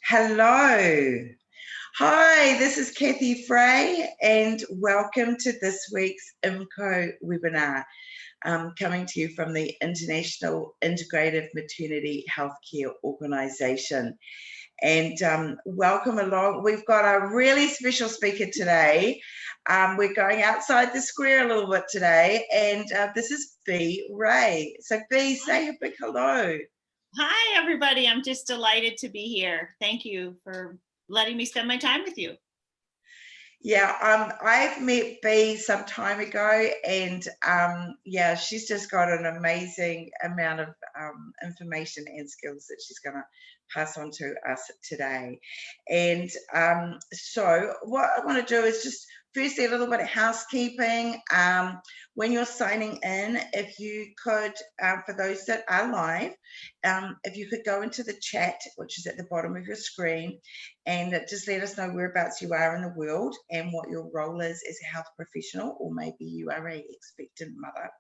Hello. Hi, this is Kathy Frey, and welcome to this week's IMCO webinar, coming to you from the International Integrative Maternity Healthcare Organisation. And welcome along. We've got a really special speaker today. We're going outside the square a little bit today, and this is B. Ray. So B, say a big hello. Hi, everybody. I'm just delighted to be here. Thank you for letting me spend my time with you. Yeah, I've met B some time ago, and yeah, she's just got an amazing amount of information and skills that she's going to pass on to us today. And so what I want to do is just firstly a little bit of housekeeping. When you're signing in, if you could, for those that are live, if you could go into the chat, which is at the bottom of your screen, and just let us know whereabouts you are in the world and what your role is as a health professional, or maybe you are an expectant mother.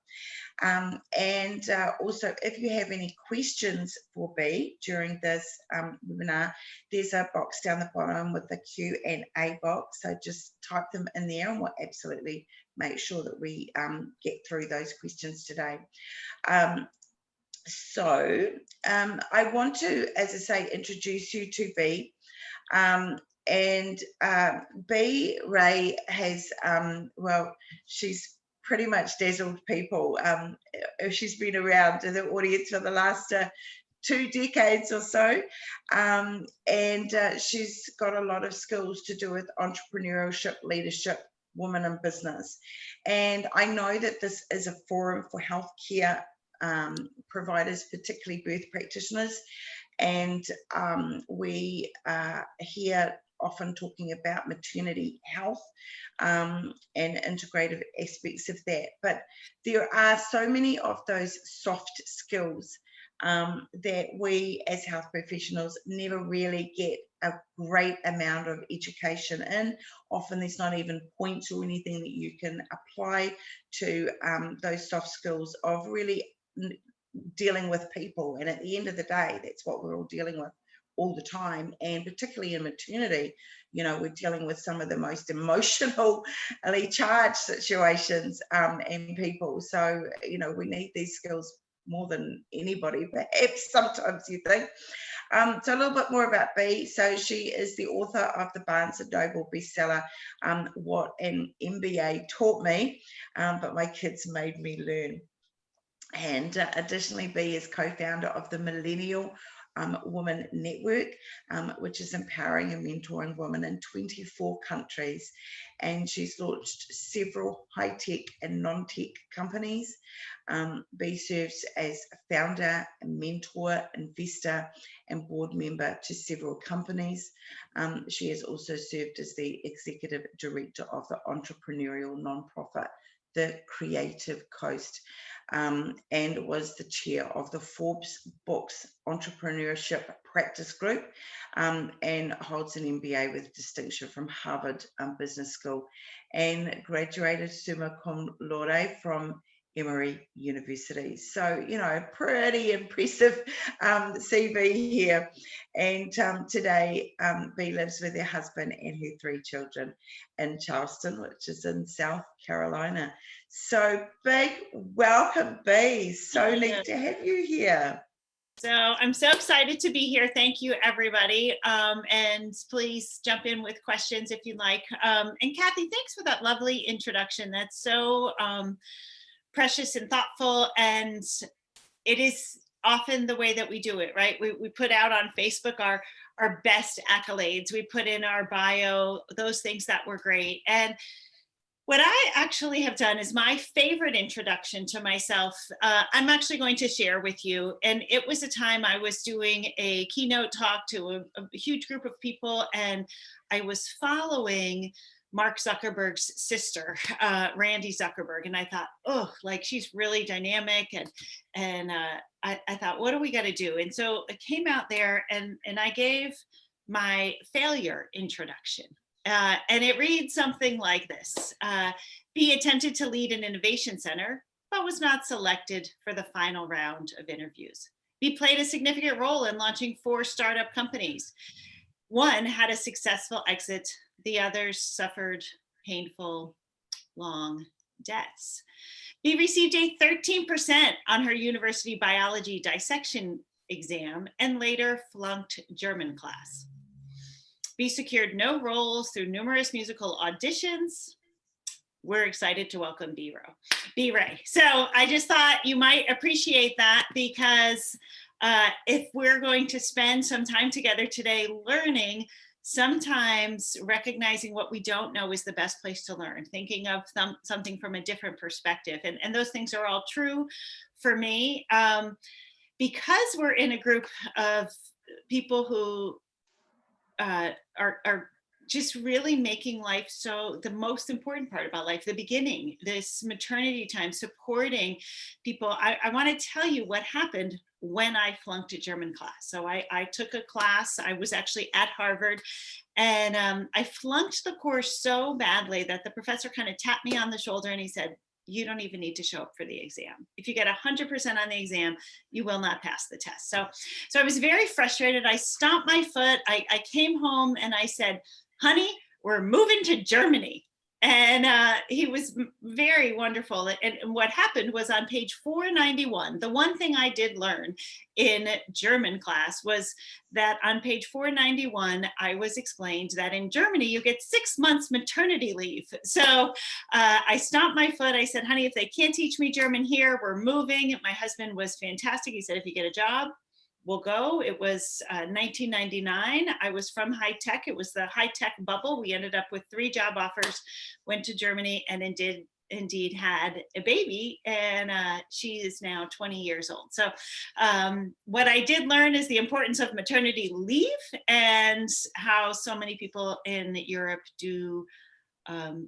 And also, if you have any questions for B during this webinar, there's a box down the bottom with the Q&A box. So just type them in there, and we'll absolutely make sure that we get through those questions today. So I want to, as I say, introduce you to B. And B. Ray has, well, she's pretty much dazzled people. She's been around in the audience for the last 2 decades or so, and she's got a lot of skills to do with entrepreneurship, leadership, women in business. And I know that this is a forum for healthcare providers, particularly birth practitioners, and we are here often talking about maternity health and integrative aspects of that. But there are so many of those soft skills that we as health professionals never really get a great amount of education in. Often there's not even points or anything that you can apply to those soft skills of really dealing with people. And at the end of the day, that's what we're all dealing with all the time. And particularly in maternity, you know, we're dealing with some of the most emotionally charged situations and people. So, you know, we need these skills more than anybody, perhaps sometimes you think. So a little bit more about B. So she is the author of the Barnes & Noble bestseller, What an MBA Taught Me, but my kids made me learn. And additionally, B is co-founder of the Millennial Women Network, which is empowering and mentoring women in 24 countries. And she's launched several high-tech and non-tech companies. B serves as a founder, a mentor, investor, and board member to several companies. She has also served as the executive director of the entrepreneurial nonprofit, The Creative Coast, and was the chair of the Forbes Books Entrepreneurship Practice Group, and holds an MBA with distinction from Harvard Business School, and graduated summa cum laude from Emory University. So, you know, pretty impressive CV here. And today, B lives with her husband and her 3 children in Charleston, which is in South Carolina. So big welcome, B. So neat to have you here. So I'm so excited to be here. Thank you, everybody. And please jump in with questions if you'd like. And Kathy, thanks for that lovely introduction. That's so precious and thoughtful. And it is often the way that we do it, right? We put out on Facebook our best accolades. We put in our bio, those things that were great. And what I actually have done is my favorite introduction to myself, I'm actually going to share with you. And it was a time I was doing a keynote talk to a huge group of people, and I was following Mark Zuckerberg's sister, Randy Zuckerberg. And I thought, oh, like she's really dynamic. And I thought, what do we got to do? And so I came out there and I gave my failure introduction. And it reads something like this. B attempted to lead an innovation center, but was not selected for the final round of interviews. B played a significant role in launching 4 startup companies. One had a successful exit, the others suffered painful, long deaths. B received a 13% on her university biology dissection exam and later flunked German class. B secured no roles through numerous musical auditions. We're excited to welcome B Ray. So I just thought you might appreciate that, because if we're going to spend some time together today learning, sometimes recognizing what we don't know is the best place to learn, thinking of something from a different perspective. And those things are all true for me. Because we're in a group of people who are just really making life so the most important part about life, the beginning, this maternity time, supporting people. I want to tell you what happened when I flunked a German class. So I took a class, I was actually at Harvard, and I flunked the course so badly that the professor kind of tapped me on the shoulder and he said, you don't even need to show up for the exam. If you get 100% on the exam, you will not pass the test. So I was very frustrated. I stomped my foot. I came home and I said, honey, we're moving to Germany. And he was very wonderful. And what happened was on page 491, the one thing I did learn in German class was that on page 491, I was explained that in Germany, you get 6 months maternity leave. So I stomped my foot. I said, honey, if they can't teach me German here, we're moving. My husband was fantastic. He said, if you get a job, we'll go. It was 1999. I was from high tech. It was the high tech bubble. We ended up with 3 job offers, went to Germany, and indeed had a baby. And she is now 20 years old. So what I did learn is the importance of maternity leave and how so many people in Europe do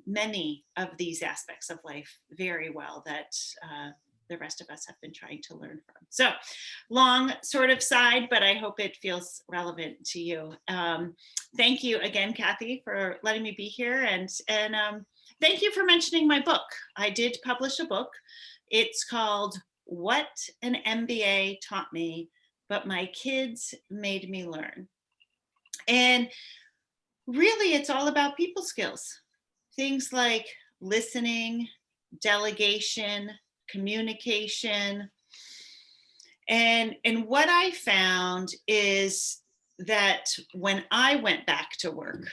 many of these aspects of life very well that the rest of us have been trying to learn from. So long sort of side, but I hope it feels relevant to you. Thank you again, Kathy, for letting me be here. And thank you for mentioning my book. I did publish a book. It's called What an MBA Taught Me, But My Kids Made Me Learn. And really, it's all about people skills. Things like listening, delegation, communication. And what I found is that when I went back to work,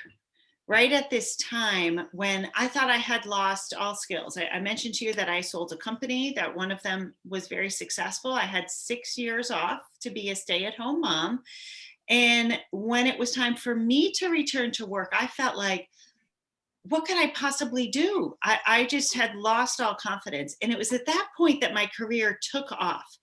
right at this time when I thought I had lost all skills, I mentioned to you that I sold a company, that one of them was very successful. I had 6 years off to be a stay-at-home mom. And when it was time for me to return to work, I felt like, what could I possibly do? I just had lost all confidence. And it was at that point that my career took off.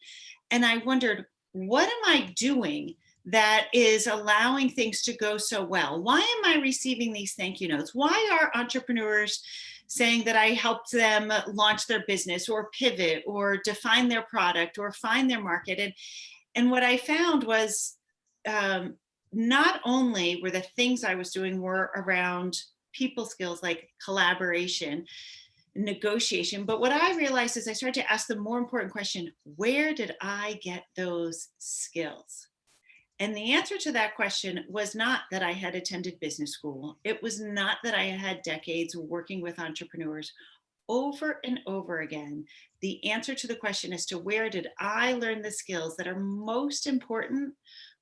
And I wondered, what am I doing that is allowing things to go so well? Why am I receiving these thank you notes? Why are entrepreneurs saying that I helped them launch their business or pivot or define their product or find their market? And what I found was not only were the things I was doing were around people skills like collaboration, negotiation, but what I realized is I started to ask the more important question, where did I get those skills? And the answer to that question was not that I had attended business school. It was not that I had decades working with entrepreneurs. Over and over again, the answer to the question as to where did I learn the skills that are most important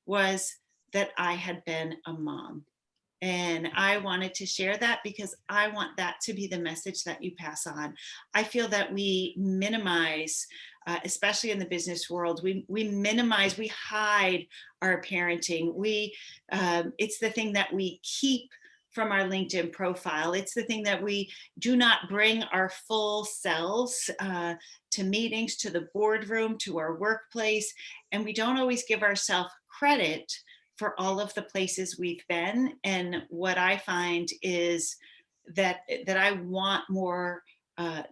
was that I had been a mom. And I wanted to share that because I want that to be the message that you pass on. I feel that we minimize, especially in the business world, we minimize, we hide our parenting. It's the thing that we keep from our LinkedIn profile. It's the thing that we do not bring our full selves to meetings, to the boardroom, to our workplace. And we don't always give ourselves credit for all of the places we've been. And what I find is that I want more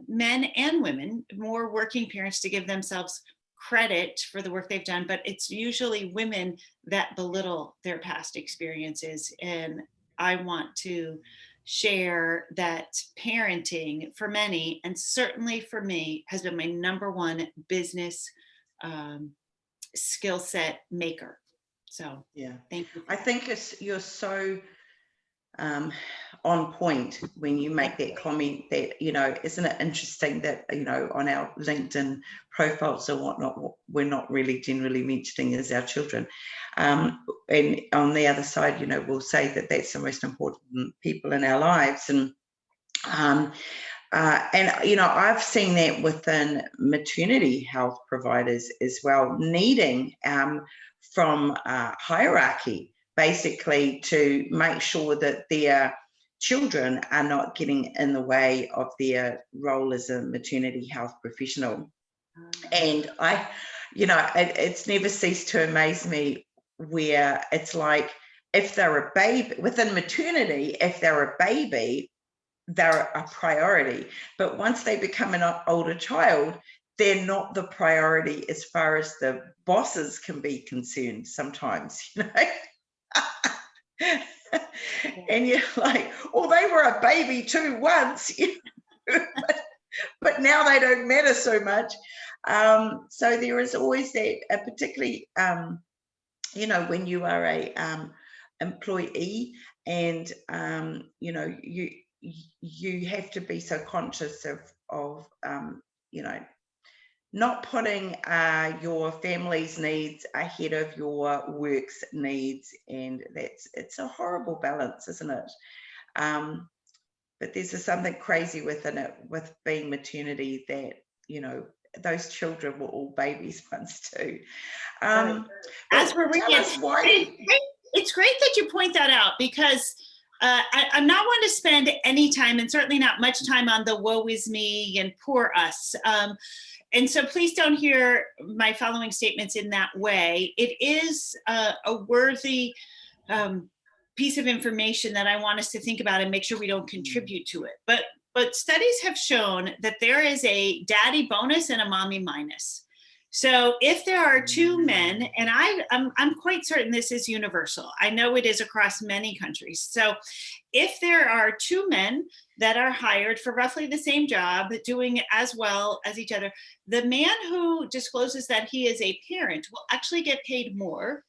men and women, more working parents to give themselves credit for the work they've done, but it's usually women that belittle their past experiences. And I want to share that parenting for many, and certainly for me, has been my number one business skill set maker. So yeah, thank you. I think you're so on point when you make that comment that, you know, isn't it interesting that, you know, on our LinkedIn profiles or whatnot, we're not really generally mentioning is our children. And on the other side, you know, we'll say that that's the most important people in our lives. And you know, I've seen that within maternity health providers as well, needing from hierarchy, basically, to make sure that their children are not getting in the way of their role as a maternity health professional. And you know, it's never ceased to amaze me where it's like, if they're a baby within maternity, if they're a baby, they're a priority. But once they become an older child, they're not the priority as far as the bosses can be concerned sometimes, you know. And you're like, oh, they were a baby too once, you know, but now they don't matter so much. So there is always that, particularly, you know, when you are a employee, and you know, you have to be so conscious of you know, not putting your family's needs ahead of your work's needs, and it's a horrible balance, isn't it? But there's something crazy within it, with being maternity, that, you know, those children were all babies once too. As we're tell us why. It's great that you point that out, because I'm not one to spend any time, and certainly not much time, on the woe is me and poor us. And so please don't hear my following statements in that way. It is a worthy piece of information that I want us to think about and make sure we don't contribute to it. But studies have shown that there is a daddy bonus and a mommy minus. So if there are two men, and I'm quite certain this is universal, I know it is across many countries. So if there are two men that are hired for roughly the same job, doing as well as each other, the man who discloses that he is a parent will actually get paid more,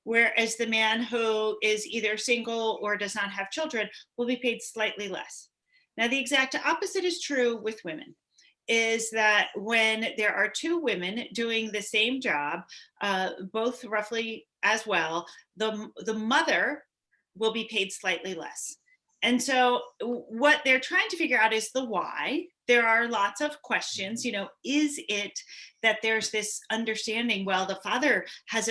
whereas the man who is either single or does not have children will be paid slightly less. Now, the exact opposite is true with women, is that when there are two women doing the same job, both roughly as well, the mother will be paid slightly less. And so what they're trying to figure out is the why. There are lots of questions, you know, is it that there's this understanding, well, the father has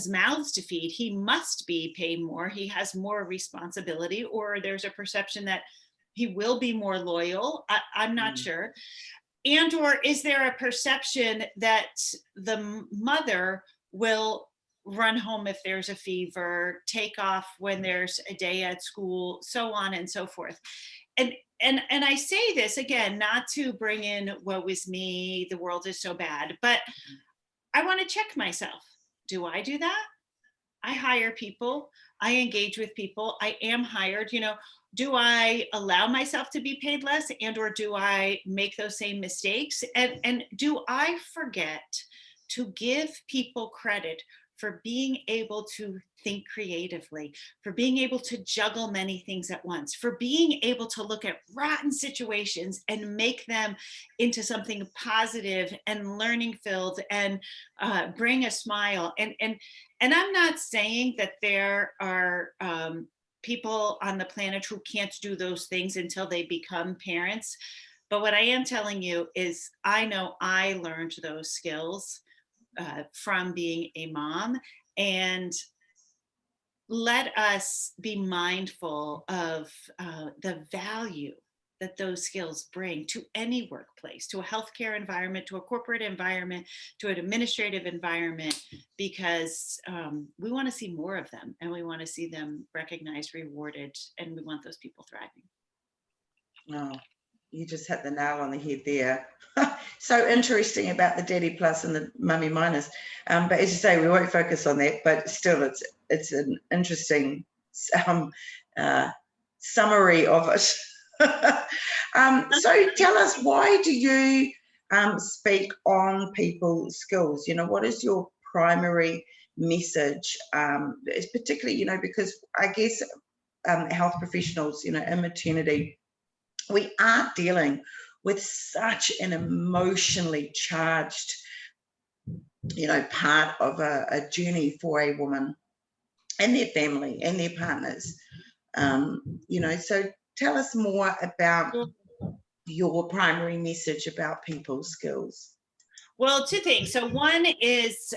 mouths to feed, he must be paid more, he has more responsibility, or there's a perception that he will be more loyal. I'm not sure. And or is there a perception that the mother will run home if there's a fever, take off when there's a day at school, so on and so forth. And I say this again, not to bring in woe is me, the world is so bad, but I want to check myself. Do I do that? I hire people, I engage with people, I am hired, you know. Do I allow myself to be paid less, and or do I make those same mistakes? And do I forget to give people credit for being able to think creatively, for being able to juggle many things at once, for being able to look at rotten situations and make them into something positive and learning filled, and bring a smile. And I'm not saying that there are people on the planet who can't do those things until they become parents. But what I am telling you is, I know I learned those skills from being a mom. And let us be mindful of the value that those skills bring to any workplace, to a healthcare environment, to a corporate environment, to an administrative environment, because we want to see more of them, and we want to see them recognized, rewarded, and we want those people thriving. Oh, you just hit the nail on the head there. So interesting about the daddy plus and the mummy minus. But as you say, we won't focus on that, but still it's an interesting summary of it. So tell us, why do you speak on people's skills? You know, what is your primary message, is particularly, you know, because I guess health professionals, you know, in maternity, we are dealing with such an emotionally charged, you know, part of a journey for a woman and their family and their partners. You know, so tell us more about your primary message about people skills. Well, two things. So one is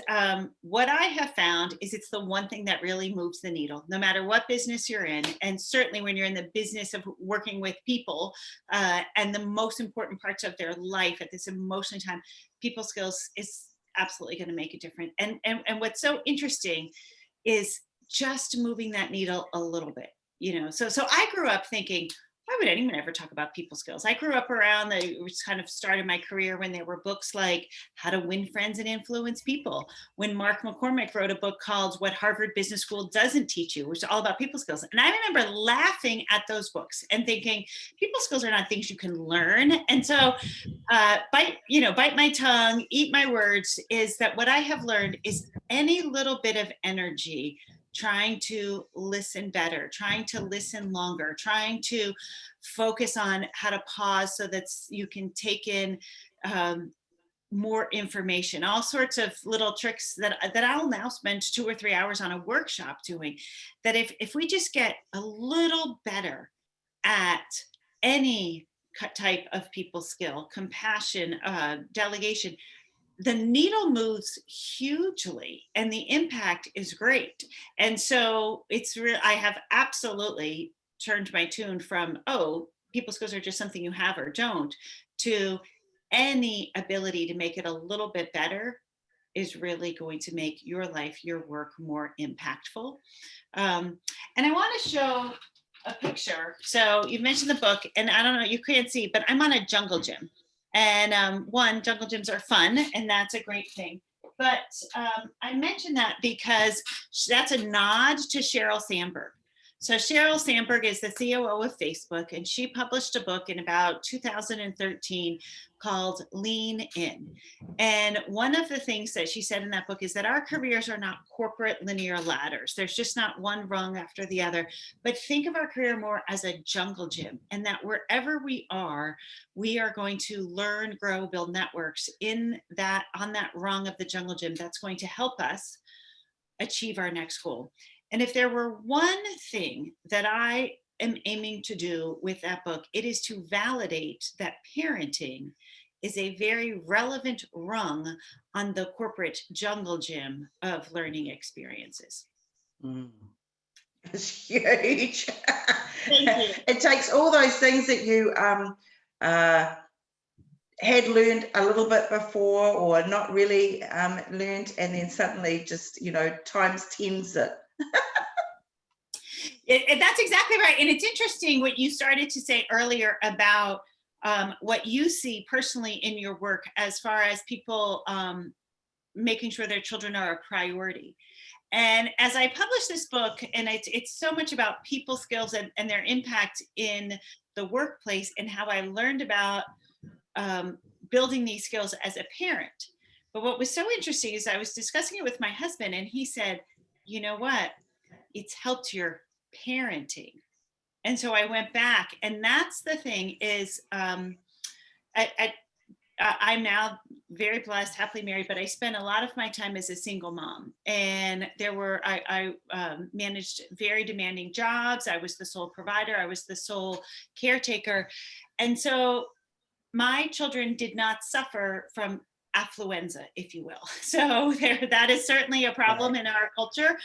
what I have found is it's the one thing that really moves the needle, no matter what business you're in. And certainly when you're in the business of working with people and the most important parts of their life at this emotional time, people skills is absolutely going to make a difference. And what's so interesting is just moving that needle a little bit, you know. So I grew up thinking, why would anyone ever talk about people skills? I grew up around which kind of started my career when there were books like How to Win Friends and Influence People. When Mark McCormick wrote a book called What Harvard Business School Doesn't Teach You, which is all about people skills. And I remember laughing at those books and thinking, people skills are not things you can learn. And so bite my tongue, eat my words, is that what I have learned is any little bit of energy trying to listen better, trying to listen longer, trying to focus on how to pause so that you can take in more information, all sorts of little tricks that I'll now spend 2 or 3 hours on a workshop doing, that if we just get a little better at any type of people skill, compassion, delegation, the needle moves hugely and the impact is great. And so it's real. I have absolutely turned my tune from, oh, people skills are just something you have or don't, to any ability to make it a little bit better is really going to make your life, your work more impactful. And I want to show a picture. So you mentioned the book, and I don't know, you can't see, but I'm on a jungle gym. And jungle gyms are fun, and that's a great thing. But I mentioned that because that's a nod to Cheryl Sandberg. So Cheryl Sandberg is the COO of Facebook, and she published a book in about 2013 called Lean In. And one of the things that she said in that book is that our careers are not corporate linear ladders. There's just not one rung after the other, but think of our career more as a jungle gym, and that wherever we are going to learn, grow, build networks on that rung of the jungle gym that's going to help us achieve our next goal. And if there were one thing that I am aiming to do with that book, it is to validate that parenting is a very relevant rung on the corporate jungle gym of learning experiences. It's huge. Thank you. It takes all those things that you had learned a little bit before or not really learned, and then suddenly just, you know, times 10s it. That's exactly right. And it's interesting what you started to say earlier about what you see personally in your work as far as people making sure their children are a priority. And as I published this book, and it's so much about people skills and their impact in the workplace, and how I learned about building these skills as a parent. But what was so interesting is I was discussing it with my husband, and he said, you know what? It's helped your parenting. And so I went back, and that's the thing is I'm now very blessed, happily married, but I spent a lot of my time as a single mom. And I managed very demanding jobs. I was the sole provider. I was the sole caretaker. And so my children did not suffer from affluenza, if you will. So that is certainly a problem in our culture,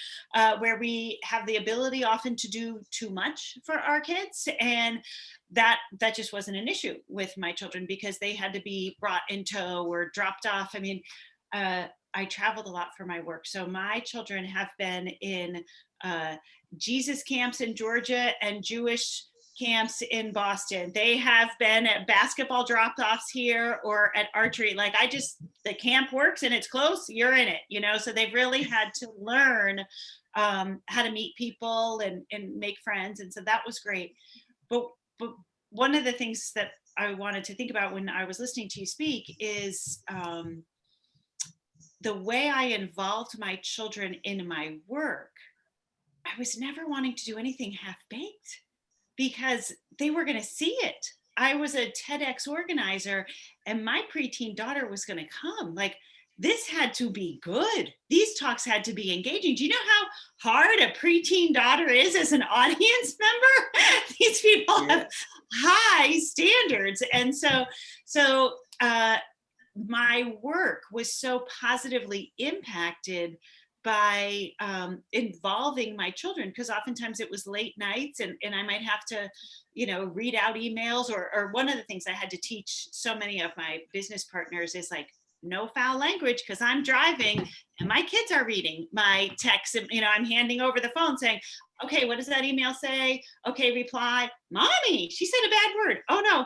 where we have the ability often to do too much for our kids. And that just wasn't an issue with my children, because they had to be brought in tow or dropped off. I mean, I traveled a lot for my work. So my children have been in Jesus camps in Georgia and Jewish camps in Boston. They have been at basketball drop-offs here or at archery. Like, the camp works and it's close, you're in it, you know? So they've really had to learn how to meet people and make friends. And so that was great. But one of the things that I wanted to think about when I was listening to you speak is the way I involved my children in my work, I was never wanting to do anything half-baked because they were going to see it. I was a TEDx organizer and my preteen daughter was going to come. Like, this had to be good. These talks had to be engaging. Do you know how hard a preteen daughter is as an audience member? These people have high standards. And so my work was so positively impacted by involving my children, because oftentimes it was late nights and I might have to, read out emails, or one of the things I had to teach so many of my business partners is like, no foul language, because I'm driving and my kids are reading my text, and I'm handing over the phone saying, okay, what does that email say? Okay, reply, mommy, she said a bad word. Oh no,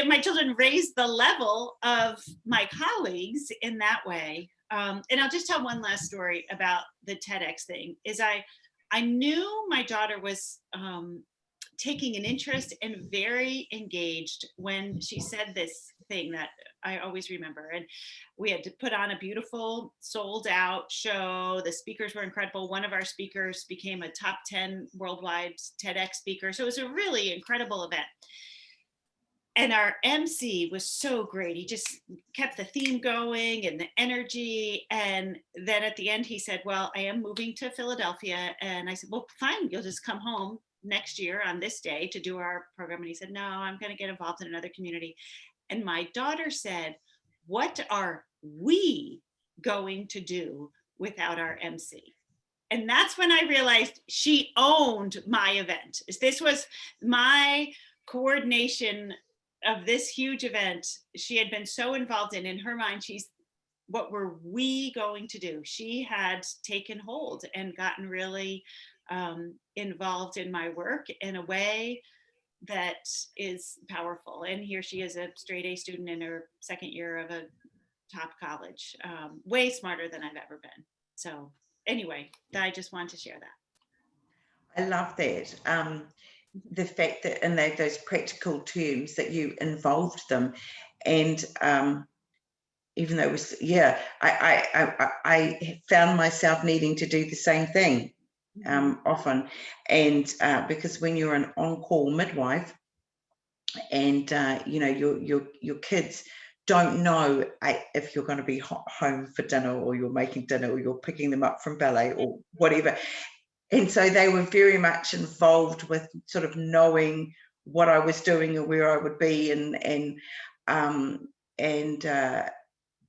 my children raised the level of my colleagues in that way. And I'll just tell one last story about the TEDx thing. Is I knew my daughter was taking an interest and very engaged when she said this thing that I always remember. And we had to put on a beautiful sold out show. The speakers were incredible. One of our speakers became a top 10 worldwide TEDx speaker. So it was a really incredible event. And our MC was so great. He just kept the theme going and the energy. And then at the end, he said, well, I am moving to Philadelphia. And I said, well, fine, you'll just come home next year on this day to do our program. And he said, no, I'm going to get involved in another community. And my daughter said, what are we going to do without our MC? And that's when I realized she owned my event. This was my coordination of this huge event. She had been so involved in her mind, what were we going to do? She had taken hold and gotten really involved in my work in a way that is powerful. And here she is, a straight A student in her second year of a top college, way smarter than I've ever been. So anyway, I just wanted to share that. I love that. The fact that in those practical terms that you involved them, and even though it was, I found myself needing to do the same thing often, and because when you're an on-call midwife, and your kids don't know if you're going to be home for dinner, or you're making dinner, or you're picking them up from ballet or whatever. And so they were very much involved with sort of knowing what I was doing or where I would be, and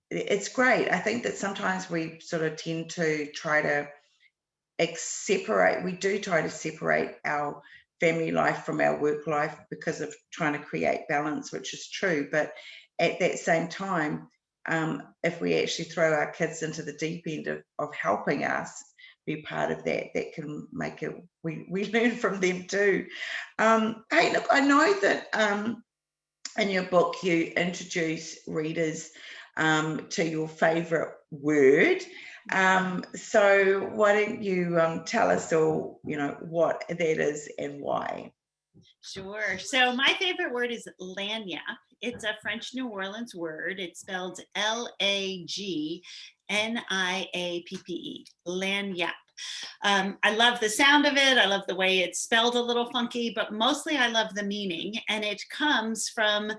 it's great. I think that sometimes we sort of tend to try to separate. We do try to separate our family life from our work life because of trying to create balance, which is true. But at that same time, if we actually throw our kids into the deep end of helping us be part of that can make it, we learn from them too. Hey, look, I know that in your book you introduce readers to your favorite word. So why don't you tell us all, what that is and why? Sure. So my favorite word is lagniappe. It's a French New Orleans word. It's spelled Lagniappe, lagniappe. I love the sound of it. I love the way it's spelled a little funky, but mostly I love the meaning. And it comes from,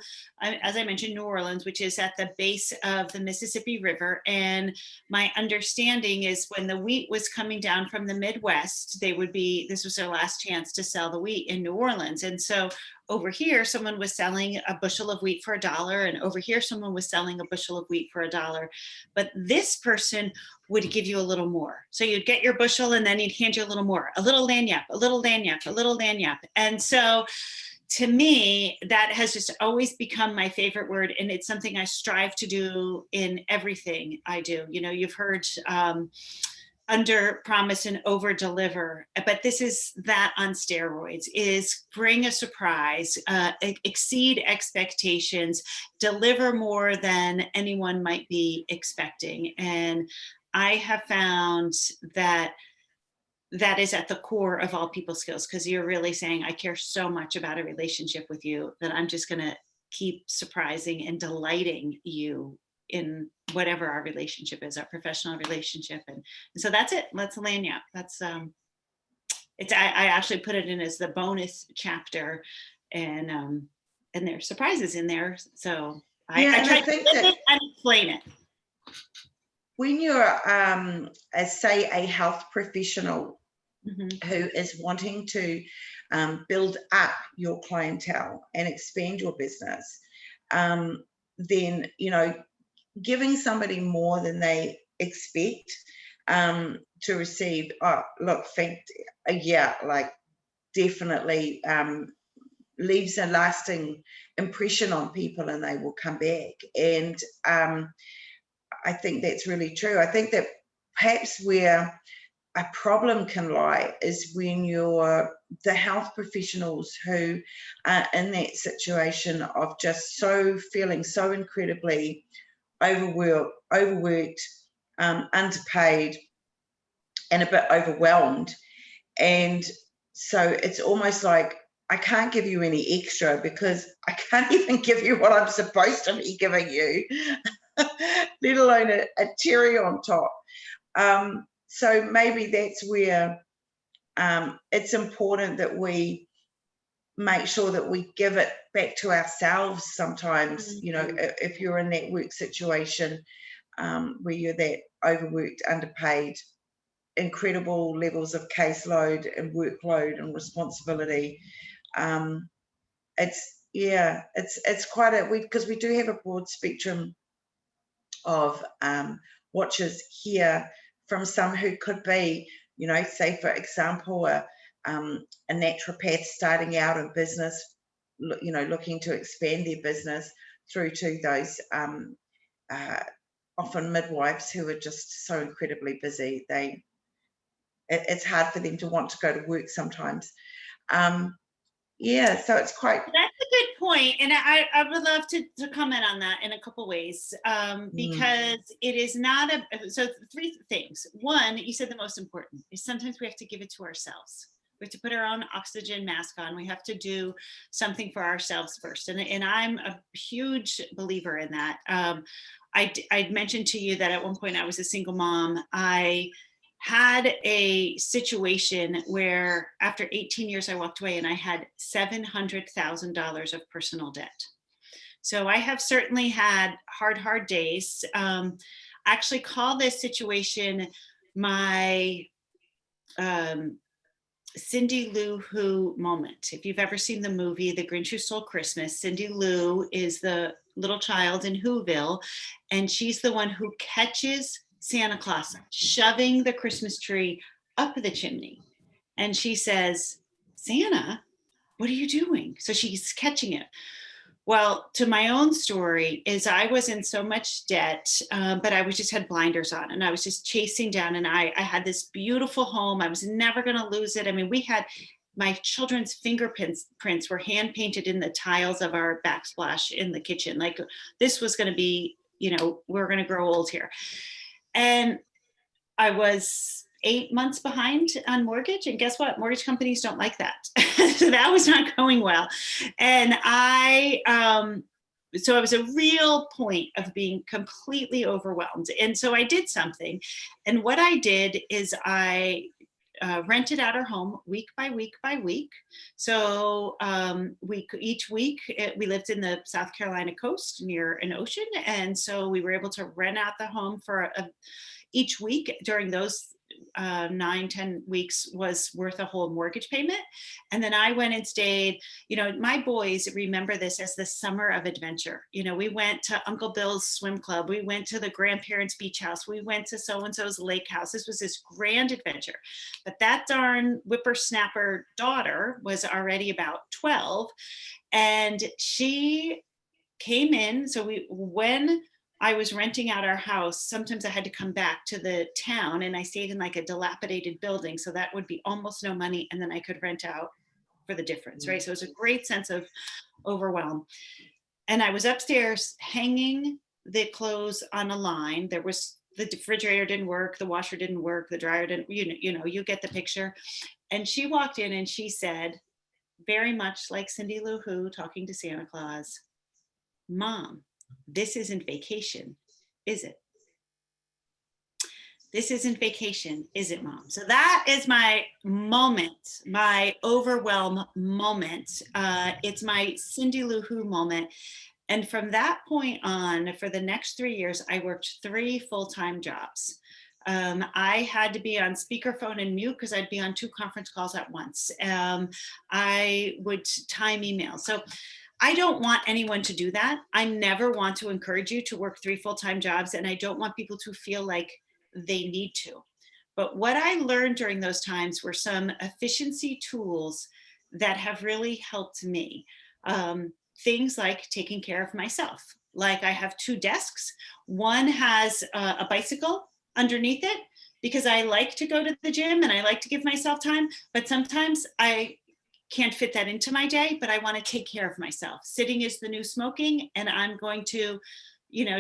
as I mentioned, New Orleans, which is at the base of the Mississippi River. And my understanding is when the wheat was coming down from the Midwest, this was their last chance to sell the wheat in New Orleans. And so over here, someone was selling a bushel of wheat for $1, and over here, someone was selling a bushel of wheat for $1. But this person would give you a little more. So you'd get your bushel and then he'd hand you a little more, a little lagniappe, a little lagniappe, a little lagniappe. And so to me, that has just always become my favorite word. And it's something I strive to do in everything I do. You've heard under promise and over deliver, but this is that on steroids. Is bring a surprise, exceed expectations, deliver more than anyone might be expecting. And I have found that is at the core of all people skills, because you're really saying, I care so much about a relationship with you that I'm just going to keep surprising and delighting you in whatever our relationship is, our professional relationship. And so that's it. Let's lagniappe. That's I actually put it in as the bonus chapter, and there's surprises in there. So Yeah, I and try I to think live that it and explain it. when you're, as say, a health professional Mm-hmm. who is wanting to build up your clientele and expand your business, then, you know, giving somebody more than they expect to receive, oh, look, yeah, like definitely leaves a lasting impression on people, and they will come back. And I think that's really true. I think that perhaps where a problem can lie is when you're the health professionals who are in that situation of just feeling so incredibly overworked, underpaid, and a bit overwhelmed. And so it's almost like, I can't give you any extra because I can't even give you what I'm supposed to be giving you, let alone a cherry on top. So maybe that's where it's important that we make sure that we give it back to ourselves sometimes. You know, if you're in that work situation where you're that overworked, underpaid, incredible levels of caseload and workload and responsibility, it's quite because we do have a broad spectrum of watchers here, from some who could be, you know, say for example, a naturopath starting out in business, you know, looking to expand their business, through to those often midwives who are just so incredibly busy. It's hard for them to want to go to work sometimes. Yeah, so it's quite. That's a good point, and I would love to comment on that in a couple ways, because it is not so three things. One, you said the most important is sometimes we have to give it to ourselves. We have to put our own oxygen mask on. We have to do something for ourselves first, and I'm a huge believer in that. I mentioned to you that at one point I was a single mom. I had a situation where after 18 years I walked away and I had $700,000 of personal debt. So I have certainly had hard days. I actually call this situation my Cindy Lou Who moment. If you've ever seen the movie The Grinch Who Stole Christmas, Cindy Lou is the little child in Whoville, and she's the one who catches Santa Claus shoving the Christmas tree up the chimney. And she says, "Santa, what are you doing?" So she's catching it. Well, to my own story is I was in so much debt, but I was just had blinders on, and I was just chasing down, and I had this beautiful home. I was never going to lose it. I mean, we had my children's fingerprints were hand painted in the tiles of our backsplash in the kitchen. Like this was going to be, you know, we're going to grow old here. And I was 8 months behind on mortgage. And guess what? Mortgage companies don't like that. So that was not going well. And so it was a real point of being completely overwhelmed. And so I did something. And what I did is I rented out our home week by week by week. So each week we lived in the South Carolina coast near an ocean. And so we were able to rent out the home for each week during those 9-10 weeks was worth a whole mortgage payment. And then I went and stayed, you know, my boys remember this as the summer of adventure. You know, we went to Uncle Bill's swim club. We went to the grandparents' beach house. We went to so-and-so's lake house. This was this grand adventure. But that darn whippersnapper daughter was already about 12. And she came in. So when I was renting out our house, sometimes I had to come back to the town, and I stayed in like a dilapidated building. So that would be almost no money. And then I could rent out for the difference, right? So it was a great sense of overwhelm. And I was upstairs hanging the clothes on a line. The refrigerator didn't work. The washer didn't work. The dryer didn't, you get the picture. And she walked in and she said, very much like Cindy Lou Who talking to Santa Claus, Mom, this isn't vacation, is it? This isn't vacation, is it, Mom? So that is my moment, my overwhelm moment. It's my Cindy Lou Who moment. And from that point on, for the next 3 years, I worked 3 full-time jobs. I had to be on speakerphone and mute because I'd be on 2 conference calls at once. I would time emails. So I don't want anyone to do that. I never want to encourage you to work 3 full-time jobs, and I don't want people to feel like they need to. But what I learned during those times were some efficiency tools that have really helped me. Things like taking care of myself. Like I have 2 desks. One has a bicycle underneath it because I like to go to the gym and I like to give myself time, but sometimes I can't fit that into my day, but I want to take care of myself. Sitting is the new smoking, and I'm going to,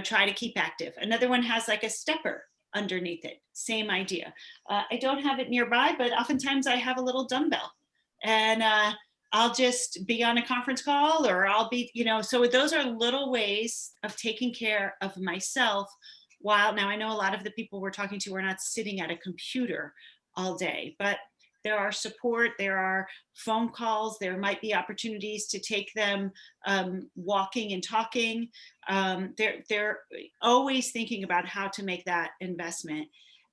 try to keep active. Another one has like a stepper underneath it. Same idea. I don't have it nearby, but oftentimes I have a little dumbbell, and I'll just be on a conference call, or I'll be, so those are little ways of taking care of myself. While now I know a lot of the people we're talking to are not sitting at a computer all day, but there are support, there are phone calls, there might be opportunities to take them walking and talking. They're always thinking about how to make that investment.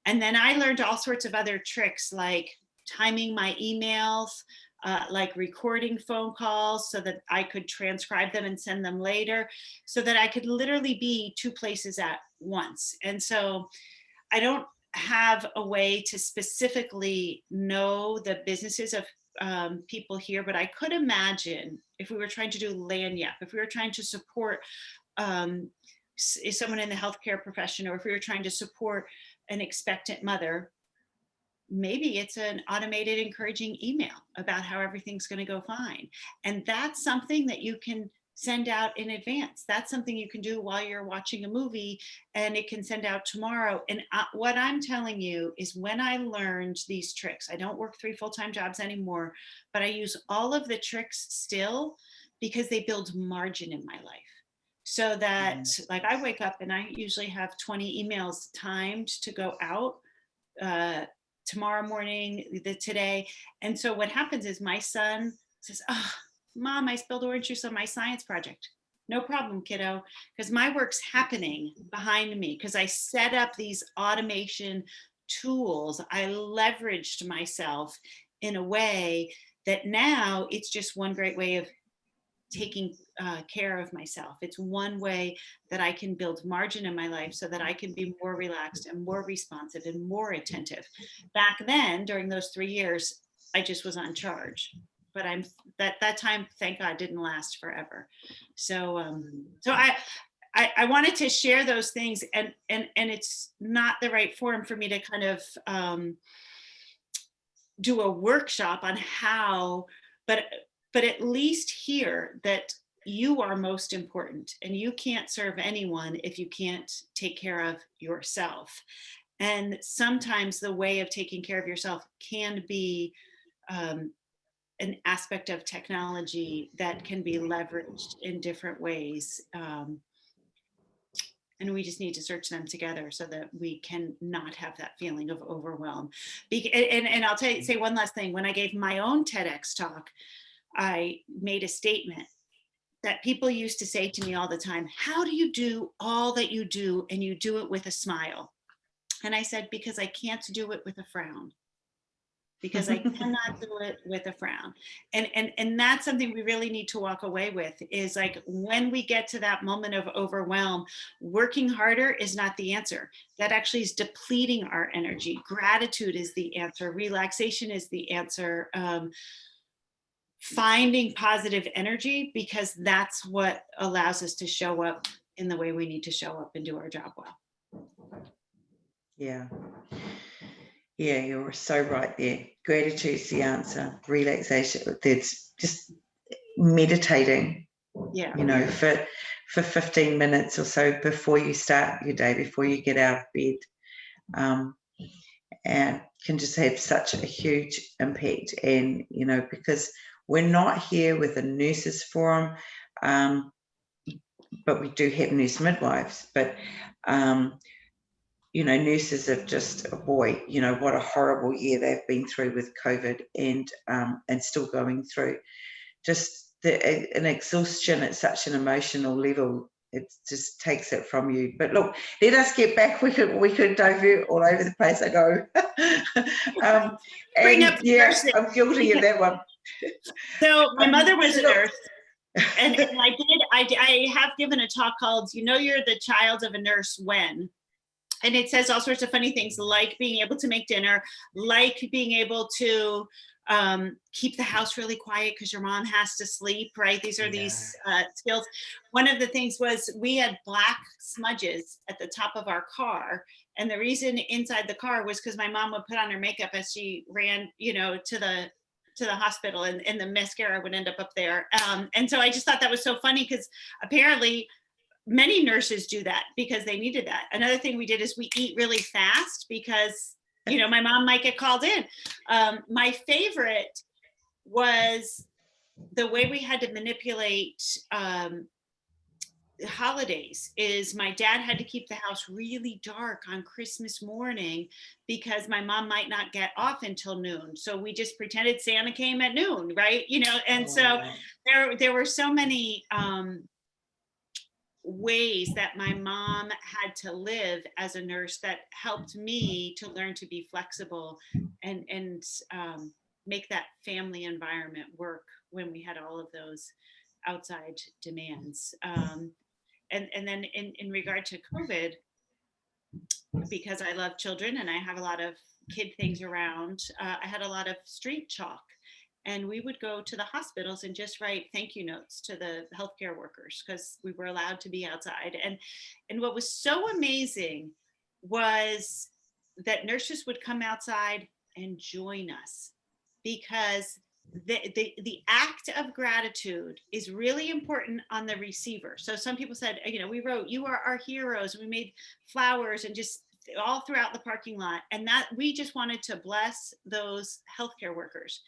And then I learned all sorts of other tricks, like timing my emails, like recording phone calls so that I could transcribe them and send them later, so that I could literally be 2 places at once. And so I don't have a way to specifically know the businesses of people here, but I could imagine if we were trying to do lagniappe, if we were trying to support someone in the healthcare profession, or if we were trying to support an expectant mother, maybe it's an automated encouraging email about how everything's going to go fine. And that's something that you can send out in advance. That's something you can do while you're watching a movie, and it can send out tomorrow. And what I'm telling you is, when I learned these tricks, I don't work 3 full-time jobs anymore, but I use all of the tricks still because they build margin in my life. So that like I wake up and I usually have 20 emails timed to go out tomorrow morning, today. And so what happens is my son says, "Oh, Mom, I spilled orange juice on my science project." No problem, kiddo, because my work's happening behind me because I set up these automation tools. I leveraged myself in a way that now it's just one great way of taking care of myself. It's one way that I can build margin in my life so that I can be more relaxed and more responsive and more attentive. Back then, during those 3 years, I just was on charge. But that time, thank God, didn't last forever. So I wanted to share those things, and it's not the right forum for me to kind of do a workshop on how, but at least hear that you are most important, and you can't serve anyone if you can't take care of yourself. And sometimes the way of taking care of yourself can be an aspect of technology that can be leveraged in different ways. And we just need to search them together so that we can not have that feeling of overwhelm. And I'll say one last thing. When I gave my own TEDx talk, I made a statement that people used to say to me all the time: "How do you do all that you do, and you do it with a smile?" And I said, "Because I can't do it with a frown. Because I cannot do it with a frown." And that's something we really need to walk away with, is like, when we get to that moment of overwhelm, working harder is not the answer. That actually is depleting our energy. Gratitude is the answer. Relaxation is the answer. Finding positive energy, because that's what allows us to show up in the way we need to show up and do our job well. Yeah. Yeah, you're so right there. Gratitude's the answer. Relaxation, that's just meditating. Yeah. For 15 minutes or so before you start your day, before you get out of bed, and can just have such a huge impact. And because we're not here with a nurses forum, but we do have nurse midwives. But you know, nurses have just, oh boy, you know, what a horrible year they've been through with COVID, and still going through. Just an exhaustion at such an emotional level, it just takes it from you. But look, let us get back. We could divert all over the place. I go. Bring And up yeah, nursing. I'm guilty of that one. So my mother was so a nurse. And I have given a talk called, you know, you're the child of a nurse when. And it says all sorts of funny things, like being able to make dinner, like being able to keep the house really quiet because your mom has to sleep, right? These are these skills. One of the things was we had black smudges at the top of our car. And the reason inside the car was because my mom would put on her makeup as she ran, you know, to the hospital, and the mascara would end up there. And so I just thought that was so funny, because apparently many nurses do that because they needed that. Another thing we did is we eat really fast because, you know, my mom might get called in. My favorite was the way we had to manipulate holidays is my dad had to keep the house really dark on Christmas morning because my mom might not get off until noon. So we just pretended Santa came at noon, right? You know, and so there were so many ways that my mom had to live as a nurse that helped me to learn to be flexible and make that family environment work when we had all of those outside demands. And then in regard to COVID, because I love children and I have a lot of kid things around, I had a lot of street chalk. And we would go to the hospitals and just write thank you notes to the healthcare workers because we were allowed to be outside. And what was so amazing was that nurses would come outside and join us, because the act of gratitude is really important on the receiver. So some people said, you know, we wrote, "You are our heroes." We made flowers and just all throughout the parking lot. And that we just wanted to bless those healthcare workers.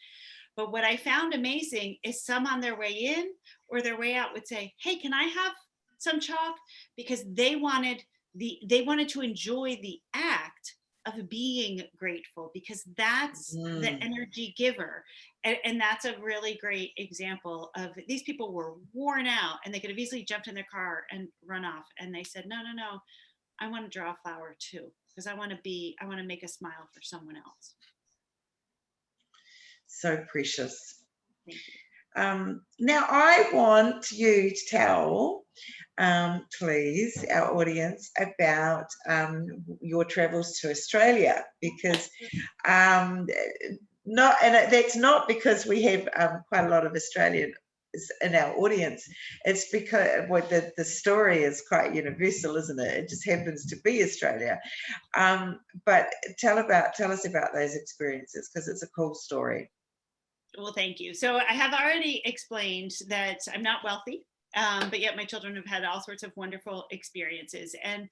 But what I found amazing is some on their way in or their way out would say, "Hey, can I have some chalk?" Because they wanted to enjoy the act of being grateful, because that's the energy giver. And that's a really great example of, these people were worn out and they could have easily jumped in their car and run off. And they said, no, I want to draw a flower too, because I want to make a smile for someone else. So precious. Thank you. Now I want you to tell, please, our audience about your travels to Australia, because that's not because we have quite a lot of Australian in our audience. It's because the story is quite universal, isn't it? It just happens to be Australia. But tell us about those experiences, because it's a cool story. Well, thank you. So I have already explained that I'm not wealthy, but yet my children have had all sorts of wonderful experiences. And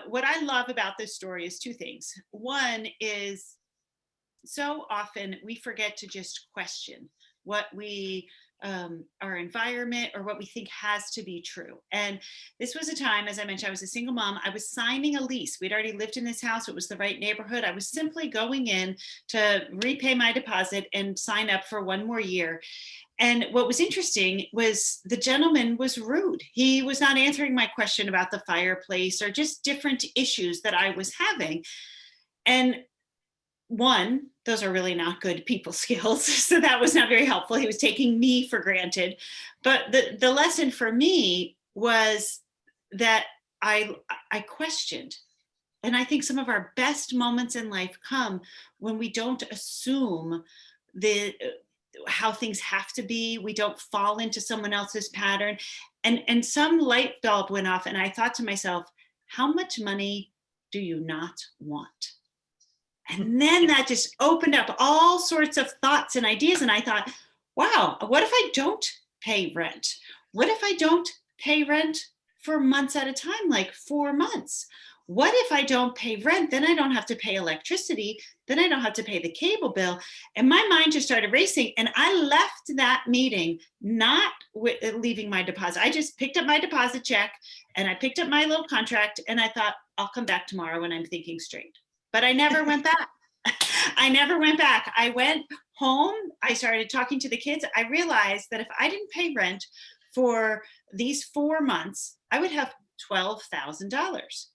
what I love about this story is two things. One is, so often we forget to just question what our environment or what we think has to be true. And this was a time, as I mentioned, I was a single mom. I was signing a lease. We'd already lived in this house. It was the right neighborhood. I was simply going in to repay my deposit and sign up for one more year. And what was interesting was the gentleman was rude. He was not answering my question about the fireplace or just different issues that I was having. And one, those are really not good people skills. So that was not very helpful. He was taking me for granted. But the lesson for me was that I questioned. And I think some of our best moments in life come when we don't assume how things have to be. We don't fall into someone else's pattern. And some light bulb went off, and I thought to myself, how much money do you not want? And then that just opened up all sorts of thoughts and ideas. And I thought, wow, what if I don't pay rent? What if I don't pay rent for months at a time, like 4 months? what if I don't pay rent? Then I don't have to pay electricity. Then I don't have to pay the cable bill. And my mind just started racing. And I left that meeting not leaving my deposit. I just picked up my deposit check and I picked up my little contract and I thought, I'll come back tomorrow when I'm thinking straight. But I never went back. I never went back. I went home. I started talking to the kids. I realized that if I didn't pay rent for these 4 months, I would have $12,000.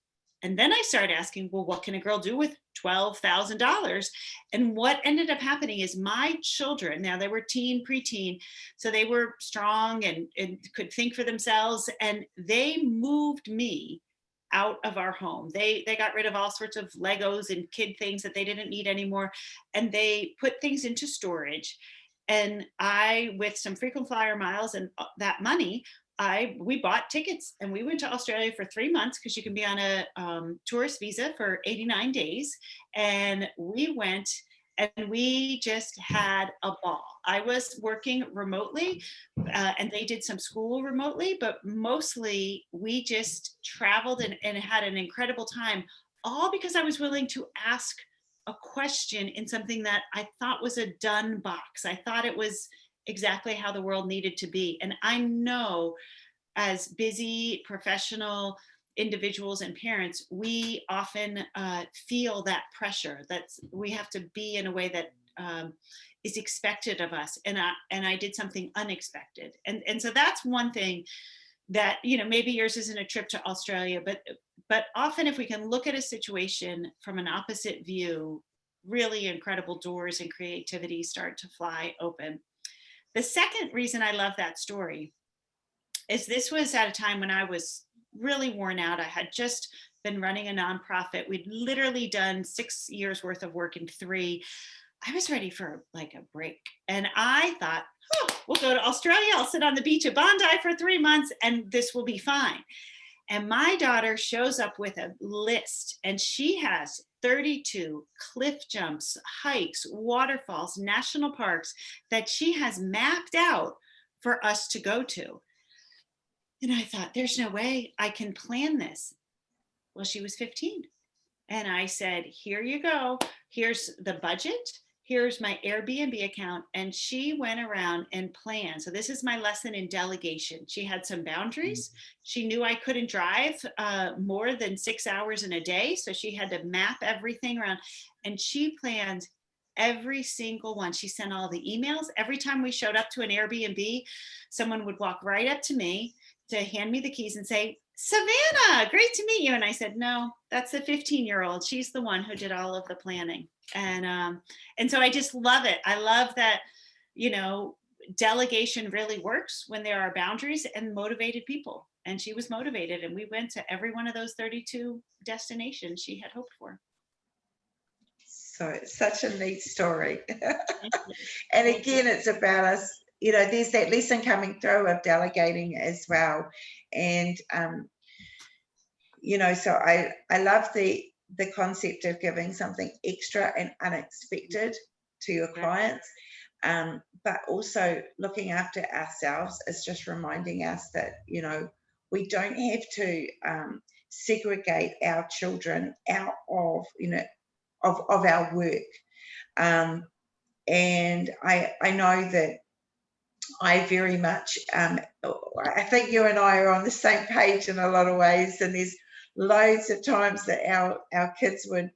And then I started asking, well, what can a girl do with $12,000? And what ended up happening is my children, now they were preteen, so they were strong and could think for themselves. And they moved me out of our home. They got rid of all sorts of Legos and kid things that they didn't need anymore. And they put things into storage. And I, with some frequent flyer miles and that money, we bought tickets and we went to Australia for 3 months because you can be on a tourist visa for 89 days. And we went and we just had a ball. I was working remotely and they did some school remotely, but mostly we just traveled and had an incredible time, all because I was willing to ask a question in something that I thought was a done box. I thought it was exactly how the world needed to be. And I know as busy professional individuals and parents, we often feel that pressure that we have to be in a way that is expected of us. And I did something unexpected. And so that's one thing that, maybe yours isn't a trip to Australia, but often if we can look at a situation from an opposite view, really incredible doors and creativity start to fly open. The second reason I love that story is this was at a time when I was really worn out. I had just been running a nonprofit. We'd literally done 6 years worth of work in 3. I was ready for like a break. And I thought, we'll go to Australia. I'll sit on the beach at Bondi for 3 months and this will be fine. And my daughter shows up with a list and she has 32 cliff jumps, hikes, waterfalls, national parks that she has mapped out for us to go to. And I thought, there's no way I can plan this. Well, she was 15. And I said, here you go. Here's the budget. Here's my Airbnb account. And she went around and planned. So this is my lesson in delegation. She had some boundaries. She knew I couldn't drive more than 6 hours in a day. So she had to map everything around. And she planned every single one. She sent all the emails. Every time we showed up to an Airbnb, someone would walk right up to me to hand me the keys and say, Savannah, great to meet you. And I said, no, that's the 15-year-old. She's the one who did all of the planning. And so I just love it. I love that, delegation really works when there are boundaries and motivated people. And she was motivated. And we went to every one of those 32 destinations she had hoped for. So it's such a neat story. And again, it's about us. There's that lesson coming through of delegating as well. And, so I love the concept of giving something extra and unexpected to your clients. But also looking after ourselves is just reminding us that, we don't have to segregate our children out of, of our work. And I know that I very much, I think you and I are on the same page in a lot of ways, and there's loads of times that our kids would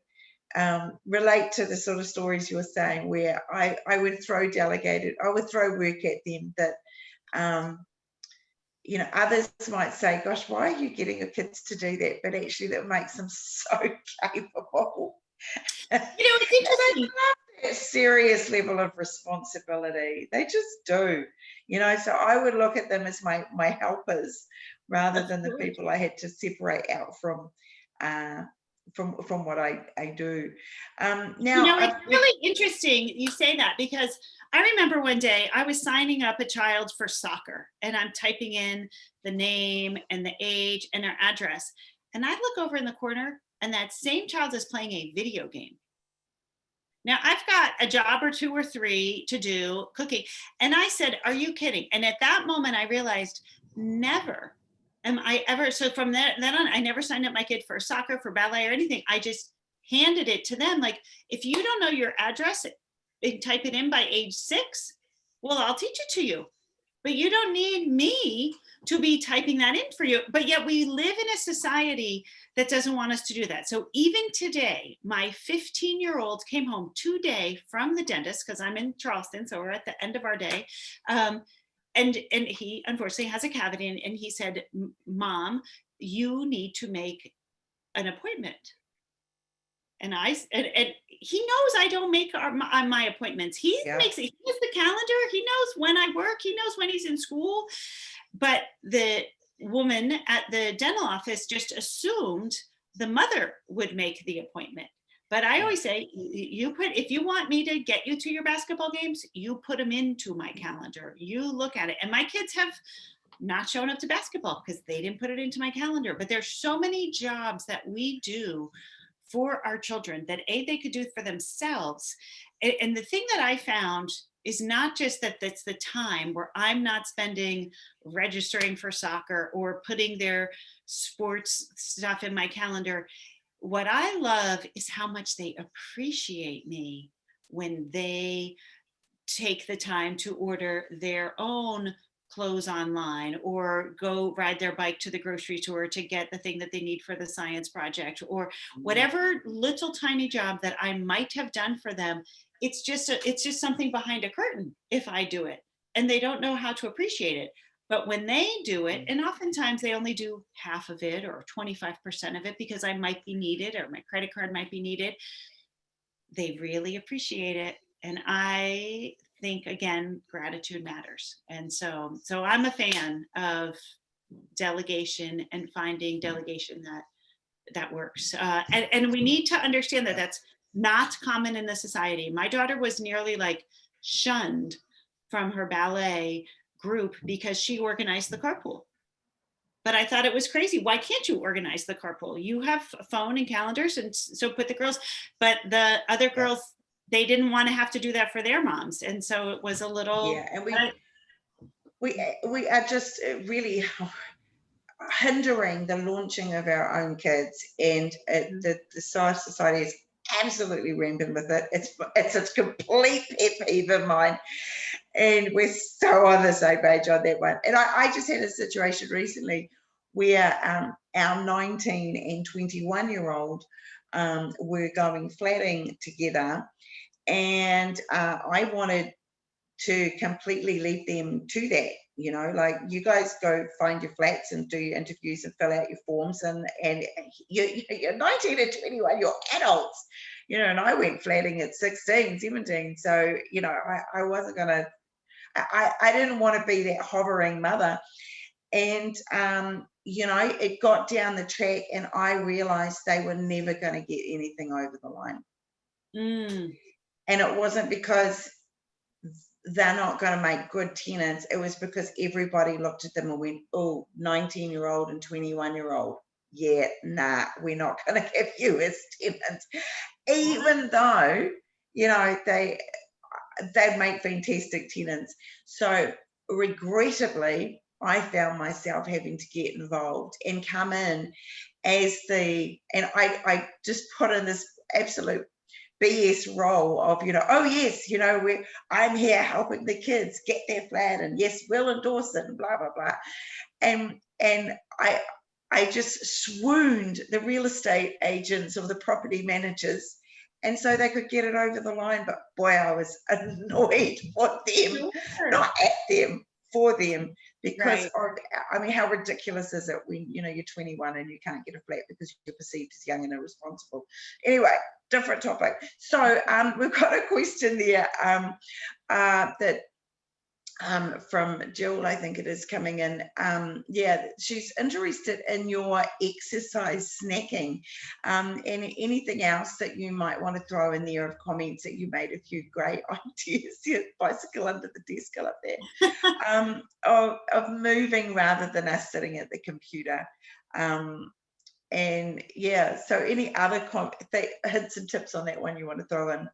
relate to the sort of stories you're saying, where I would throw work at them that, others might say, gosh, why are you getting your kids to do that? But actually that makes them so capable. It's interesting. A serious level of responsibility. They just do, so I would look at them as my helpers rather than the people I had to separate out from what I do. Now, it's really interesting you say that, because I remember one day I was signing up a child for soccer and I'm typing in the name and the age and their address. And I look over in the corner and that same child is playing a video game. Now I've got a job or 2 or 3 to do cooking. And I said, are you kidding? And at that moment I realized never am I ever, so from then on, I never signed up my kid for soccer, for ballet or anything. I just handed it to them. Like, if you don't know your address and type it in by age 6, well, I'll teach it to you. But you don't need me to be typing that in for you. But yet we live in a society that doesn't want us to do that. So even today, my 15-year-old came home today from the dentist, because I'm in Charleston, so we're at the end of our day. And he unfortunately has a cavity, and he said, Mom, you need to make an appointment. And he knows I don't make my appointments. He makes it. He has the calendar. He knows when I work. He knows when he's in school. But the woman at the dental office just assumed the mother would make the appointment. But I always say, if you want me to get you to your basketball games, you put them into my calendar. You look at it. And my kids have not shown up to basketball because they didn't put it into my calendar. But there's so many jobs that we do for our children that they could do for themselves. And the thing that I found is not just that that's the time where I'm not spending registering for soccer or putting their sports stuff in my calendar. What I love is how much they appreciate me when they take the time to order their own clothes online, or go ride their bike to the grocery store to get the thing that they need for the science project, or whatever little tiny job that I might have done for them. It's just something behind a curtain if I do it, and they don't know how to appreciate it. But when they do it, and oftentimes they only do half of it or 25% of it because I might be needed or my credit card might be needed, they really appreciate it. And I think, again, gratitude matters. And so I'm a fan of delegation and finding delegation that works. And we need to understand that that's not common in the society. My daughter was nearly like shunned from her ballet group because she organized the carpool. But I thought it was crazy. Why can't you organize the carpool? You have a phone and calendars, and so put the girls. But the other girls, they didn't want to have to do that for their moms, and so it was a little. Yeah, and we are just really hindering the launching of our own kids, and the society is absolutely rampant with it. It's a complete pet peeve of mine, and we're so on the same page on that one. And I just had a situation recently where our 19 and 21-year-old were going flatting together, and I wanted to completely leave them to that. You know, like, you guys go find your flats and do your interviews and fill out your forms, and you're 19 and 21, you're adults, you know. And I went flatting at 16, 17. So, you know, I wasn't gonna, I didn't want to be that hovering mother. And you know, it got down the track and I realized they were never going to get anything over the line. And it wasn't because they're not going to make good tenants. It was because everybody looked at them and went, oh, 19-year-old and 21-year-old. Yeah, nah, we're not going to give you as tenants. Even though, you know, they make fantastic tenants. So regrettably, I found myself having to get involved and come in as and I just put in this absolute BS role of, you know, oh yes, you know, I'm here helping the kids get their flat, and yes, we'll endorse it, and blah blah blah. And I just swooned the real estate agents or the property managers, and so they could get it over the line. But boy, I was annoyed for them, not at them, for them, because I mean, how ridiculous is it when, you know, you're 21 and you can't get a flat because you're perceived as young and irresponsible. Anyway, different topic. So we've got a question there that from Jill, I think it is, coming in. Yeah, she's interested in your exercise snacking, and anything else that you might want to throw in there of comments. That you made a few great ideas. Yeah, bicycle under the desk, I love that. Of moving rather than us sitting at the computer. And yeah, so any other hints and tips on that one you want to throw in?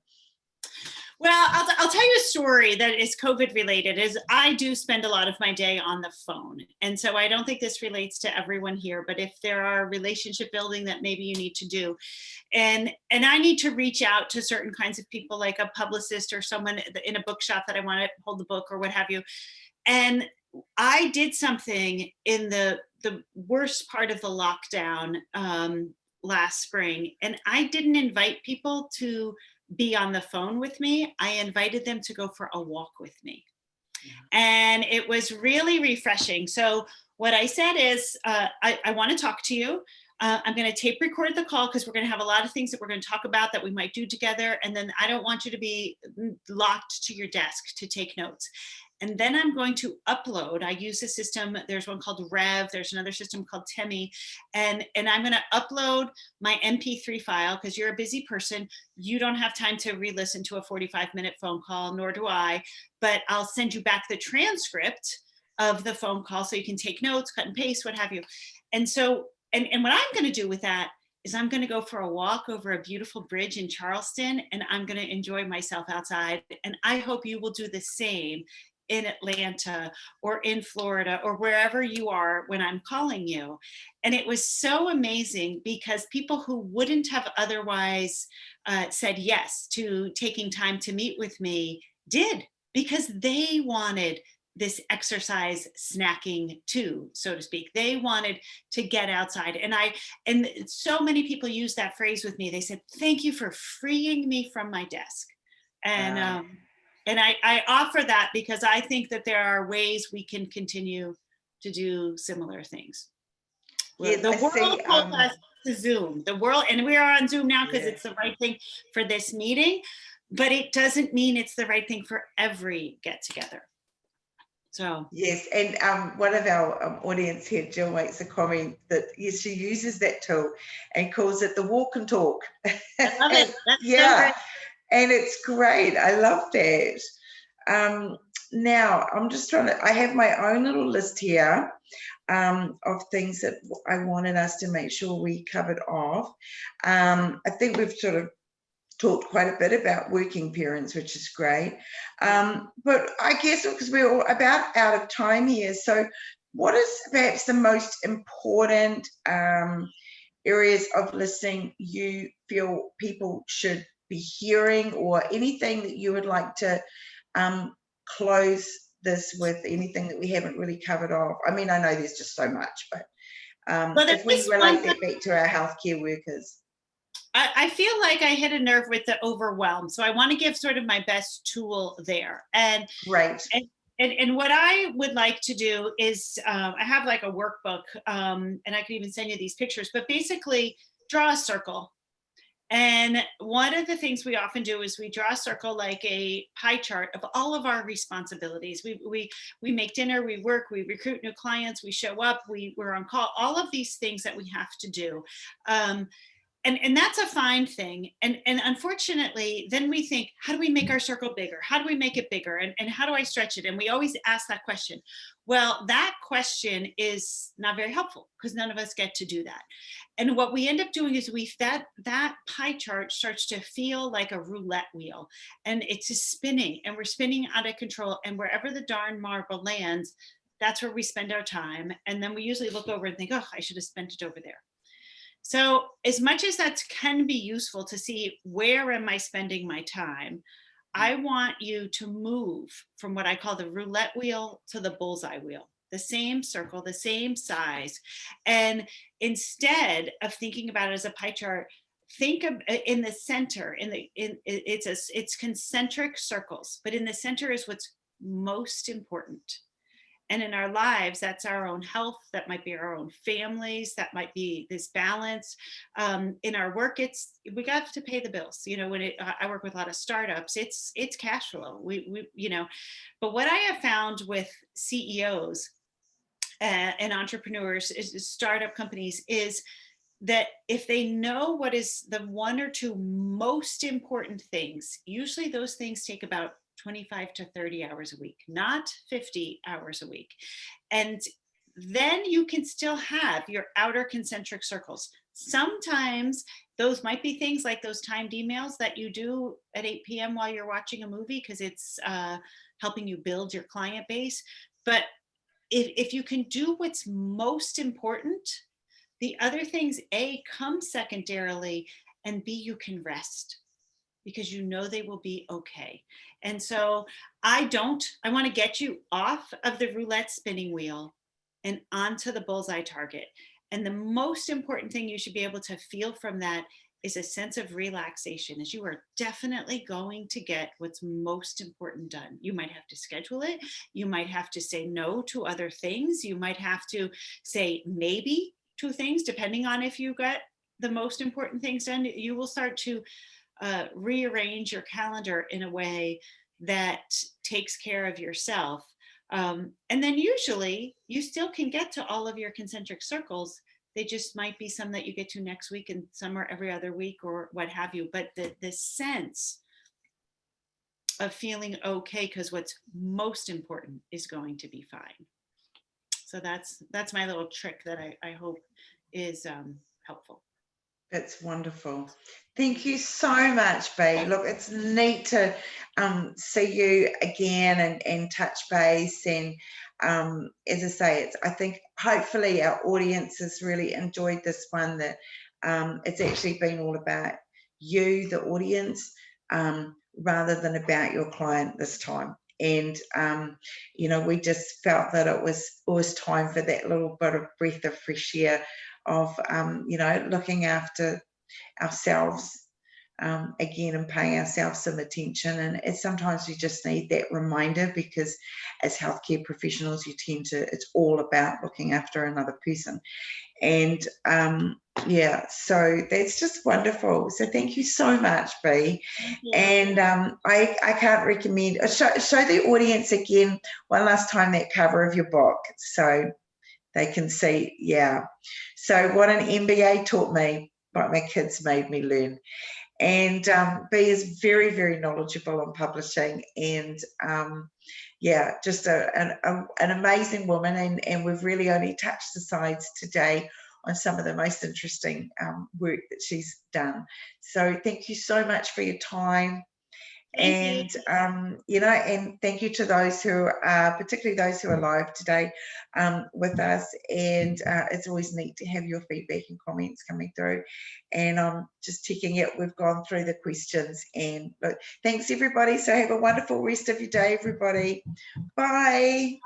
Well, I'll tell you a story that is COVID related. Is I do spend a lot of my day on the phone. And so I don't think this relates to everyone here, but if there are relationship building that maybe you need to do, and I need to reach out to certain kinds of people, like a publicist or someone in a bookshop that I want to hold the book or what have you. And I did something in the worst part of the lockdown last spring, and I didn't invite people to be on the phone with me. I invited them to go for a walk with me. And it was really refreshing. So what I said is, I want to talk to you. I'm going to tape record the call because we're going to have a lot of things that we're going to talk about that we might do together. And then I don't want you to be locked to your desk to take notes. And then I'm going to upload. I use a system. There's one called Rev. There's another system called Temi. And I'm going to upload my MP3 file because you're a busy person. You don't have time to re-listen to a 45-minute phone call, nor do I. But I'll send you back the transcript of the phone call so you can take notes, cut and paste, what have you. And so, and what I'm going to do with that is I'm going to go for a walk over a beautiful bridge in Charleston, and I'm going to enjoy myself outside. And I hope you will do the same in Atlanta or in Florida or wherever you are when I'm calling you. And it was so amazing because people who wouldn't have otherwise said yes to taking time to meet with me did, because they wanted this exercise snacking too, so to speak. They wanted to get outside. And so many people use that phrase with me. They said, thank you for freeing me from my desk. And I offer that because I think that there are ways we can continue to do similar things. Yes, The world told us to Zoom. The world, and we are on Zoom now because it's the right thing for this meeting, but it doesn't mean it's the right thing for every get together. So yes, and one of our audience here, Jill, makes a comment that yes, she uses that tool and calls it the walk and talk. I love it. That's yeah. And it's great. I love that. Now, I'm just I have my own little list here of things that I wanted us to make sure we covered off. I think we've sort of talked quite a bit about working parents, which is great. But I guess because we're all about out of time here, so what is perhaps the most important areas of listening you feel people should be hearing, or anything that you would like to close this with, anything that we haven't really covered off? I mean, I know there's just so much, but if we relate that back to our healthcare workers. I feel like I hit a nerve with the overwhelm. So I want to give sort of my best tool there. And right. And what I would like to do is, I have like a workbook, and I can even send you these pictures, but basically draw a circle. And one of the things we often do is we draw a circle like a pie chart of all of our responsibilities. We make dinner, we work, we recruit new clients, we show up, we're on call, all of these things that we have to do. And that's a fine thing. And unfortunately, then we think, how do we make our circle bigger? How do we make it bigger? And how do I stretch it? And we always ask that question. Well, that question is not very helpful because none of us get to do that. And what we end up doing is that pie chart starts to feel like a roulette wheel, and it's just spinning, and we're spinning out of control. And wherever the darn marble lands, that's where we spend our time. And then we usually look over and think, oh, I should have spent it over there. So as much as that can be useful to see where am I spending my time, I want you to move from what I call the roulette wheel to the bullseye wheel, the same circle, the same size. And instead of thinking about it as a pie chart, think of in the center, it's concentric circles, but in the center is what's most important. And in our lives, that's our own health. That might be our own families. That might be this balance. In our work, we got to pay the bills. You know, when I work with a lot of startups, it's cash flow. But what I have found with CEOs and entrepreneurs, startup companies, is that if they know what is the one or two most important things, usually those things take about 25 to 30 hours a week, not 50 hours a week. And then you can still have your outer concentric circles. Sometimes those might be things like those timed emails that you do at 8 p.m. while you're watching a movie, because it's helping you build your client base. But if you can do what's most important, the other things, A, come secondarily, and B, you can rest because you know they will be okay. And so I want to get you off of the roulette spinning wheel and onto the bullseye target. And the most important thing you should be able to feel from that is a sense of relaxation, as you are definitely going to get what's most important done. You might have to schedule it. You might have to say no to other things. You might have to say maybe to things, depending on if you got the most important things done. You will start to rearrange your calendar in a way that takes care of yourself. And then usually you still can get to all of your concentric circles. They just might be some that you get to next week and some are every other week or what have you. But the sense of feeling okay because what's most important is going to be fine. So that's my little trick that I hope is helpful. That's wonderful. Thank you so much, Bea. Look, it's neat to see you again and touch base. And as I say, I think hopefully our audience has really enjoyed this one, that it's actually been all about you, the audience, rather than about your client this time. And, you know, we just felt that it was time for that little bit of breath of fresh air of, you know, looking after ourselves again and paying ourselves some attention. And sometimes we just need that reminder, because as healthcare professionals, it's all about looking after another person. And yeah, so that's just wonderful. So thank you so much, Bea. And I can't recommend, show the audience again one last time that cover of your book so they can see. Yeah. So what an MBA taught me, what my kids made me learn. And Bea is very, very knowledgeable on publishing, and yeah, just an amazing woman. And we've really only touched the sides today on some of the most interesting work that she's done. So thank you so much for your time. Thank And you know, and thank you to those who are, particularly those who are live today with us. And it's always neat to have your feedback and comments coming through. And I'm just checking it. We've gone through the questions. And look, thanks everybody. So have a wonderful rest of your day, everybody. Bye.